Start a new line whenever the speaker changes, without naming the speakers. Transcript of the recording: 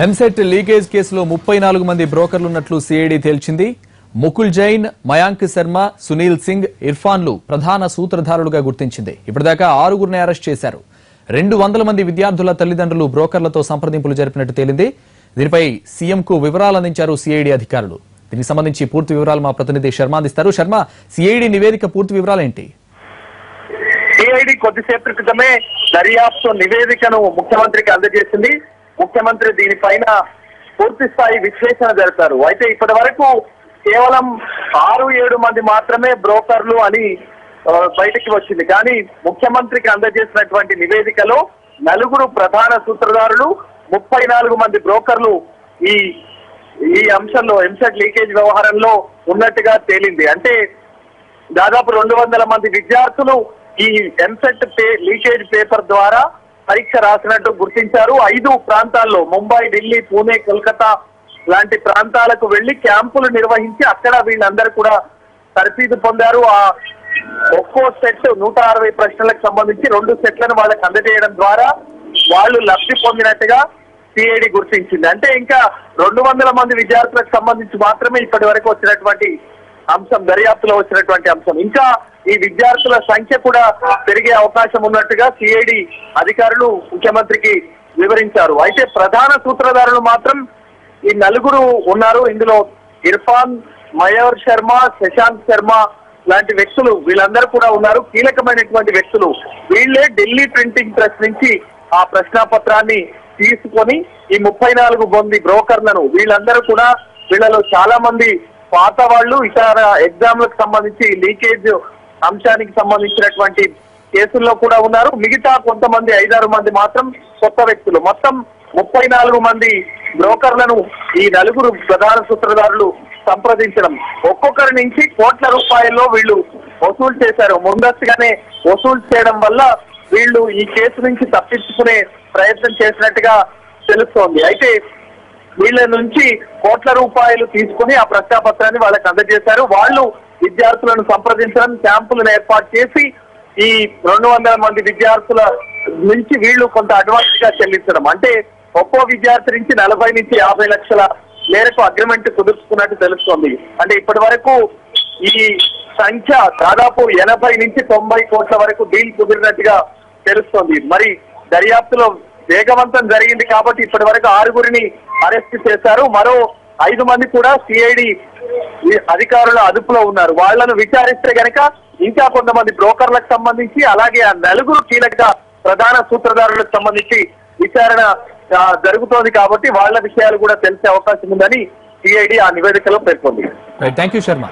EAMCET leakage కేసులో 34 మంది బ్రోకర్లున్నట్లు CID తేల్చింది. Mukul Jain, Mayank Sharma, Sunil Singh, ఇర్ఫాన్లు ప్రధాన సూత్రధారులుగా గుర్తించింది. ఇప్పటిదాకా 6గురిని అరెస్ట్ చేశారు. 200 మంది విద్యార్థుల తల్లిదండ్రులు బ్రోకర్లతో సంప్రదింపులు జరిపినట్టు తేలింది. దీనిపై సీఎంకు వివరాలు అందించారు సిఐడి అధికారులు. దీనికి సంబంధించి పూర్తి వివరాలు మా ప్రతినిధి శర్మ అందిస్తారు. శర్మ, సిఐడి నివేదిక పూర్తి వివరాలు ఏంటి?
సిఐడి కొద్దిసేపటి క్రితమే దర్యాప్తు నివేదికను ముఖ్యమంత్రికి అందజేసింది. ముఖ్యమంత్రి దీనిపైన పూర్తి స్థాయి విశ్లేషణ జరిపారు. అయితే ఇప్పటి వరకు కేవలం 6-7 మంది మాత్రమే బ్రోకర్లు అని బయటికి వచ్చింది. కానీ ముఖ్యమంత్రికి అందజేసినటువంటి నివేదికలో 4 ప్రధాన సూత్రధారులు, 34 మంది బ్రోకర్లు ఈ అంశంలో ఎంసెట్ లీకేజ్ వ్యవహారంలో ఉన్నట్టుగా తేలింది. అంటే దాదాపు 200 మంది విద్యార్థులు ఈ ఎంసెట్ లీకేజ్ పేపర్ ద్వారా పరీక్ష రాసినట్టు గుర్తించారు. 5 ప్రాంతాల్లో ముంబై, ఢిల్లీ, పూణే, కోల్కతా లాంటి ప్రాంతాలకు వెళ్లి క్యాంపులు నిర్వహించి అక్కడ వీళ్ళందరూ కూడా తర్ఫీదు పొందారు. ఆ ఒక్కో సెట్ 160 ప్రశ్నలకు సంబంధించి 2 సెట్లను వాళ్ళకి అందజేయడం ద్వారా వాళ్ళు లబ్ధి పొందినట్టుగా సిఐడి గుర్తించింది. అంటే ఇంకా 200 మంది విద్యార్థులకు సంబంధించి మాత్రమే ఇప్పటి వరకు వచ్చినటువంటి అంశం, దర్యాప్తులో వచ్చినటువంటి అంశం. ఇంకా ఈ విద్యార్థుల సంఖ్య కూడా పెరిగే అవకాశం ఉన్నట్టుగా సిఐడి అధికారులు ముఖ్యమంత్రికి వివరించారు. అయితే ప్రధాన సూత్రధారులు మాత్రం ఈ 4 ఉన్నారు. ఇందులో ఇర్ఫాన్, మయూర్ శర్మ, శశాంక్ శర్మ లాంటి వ్యక్తులు వీళ్ళందరూ కూడా ఉన్నారు. కీలకమైనటువంటి వ్యక్తులు వీళ్ళే ఢిల్లీ ప్రింటింగ్ ప్రెస్ నుంచి ఆ ప్రశ్నాపత్రాన్ని తీసుకొని ఈ 34 మంది బ్రోకర్లను వీళ్ళందరూ కూడా వీళ్ళలో చాలా మంది పాత వాళ్ళు, ఇతర ఎగ్జామ్లకు సంబంధించి లీకేజ్ అంశానికి సంబంధించినటువంటి కేసుల్లో కూడా ఉన్నారు. మిగతా కొంతమంది 5-6 మంది మాత్రం కొత్త వ్యక్తులు. మొత్తం 34 మంది బ్రోకర్లను ఈ 4 ప్రధాన సూత్రధారులు సంప్రదించడం, ఒక్కొక్కరి నుంచి కోట్ల రూపాయల్లో వీళ్ళు వసూలు చేశారు. ముందస్తుగానే వసూలు చేయడం వల్ల వీళ్ళు ఈ కేసు నుంచి తప్పించుకునే ప్రయత్నం చేసినట్టుగా తెలుస్తోంది. అయితే వీళ్ళ నుంచి కోట్ల రూపాయలు తీసుకుని ఆ ప్రశ్నాపత్రాన్ని వాళ్ళకి అందజేశారు. వాళ్ళు విద్యార్థులను సంప్రదించడం, క్యాంపులను ఏర్పాటు చేసి ఈ 200 మంది విద్యార్థుల నుంచి వీళ్ళు కొంత అడ్వాన్స్ గా చెల్లించడం. అంటే ఒక్కో విద్యార్థి నుంచి 40 నుంచి 50 లక్షల మేరకు అగ్రిమెంట్ కుదుర్చుకున్నట్టు తెలుస్తోంది. అంటే ఇప్పటి వరకు ఈ సంఖ్య దాదాపు 80 నుంచి 90 కోట్ల వరకు డీల్ కుదిరినట్టుగా తెలుస్తోంది. మరి దర్యాప్తులో వేగవంతం జరిగింది కాబట్టి ఇప్పటి వరకు 6గురిని అరెస్ట్ చేశారు. మరో 5 మంది కూడా సిఐడి అధికారుల అదుపులో ఉన్నారు. వాళ్లను విచారిస్తే గనక ఇంకా కొంతమంది బ్రోకర్లకు సంబంధించి, అలాగే ఆ 4 కీలక ప్రధాన సూత్రధారులకు సంబంధించి విచారణ జరుగుతోంది కాబట్టి వాళ్ళ విషయాలు కూడా తెలిసే అవకాశం ఉందని సిఐడి ఆ నివేదికలో పేర్కొంది.
Thank you Sharma.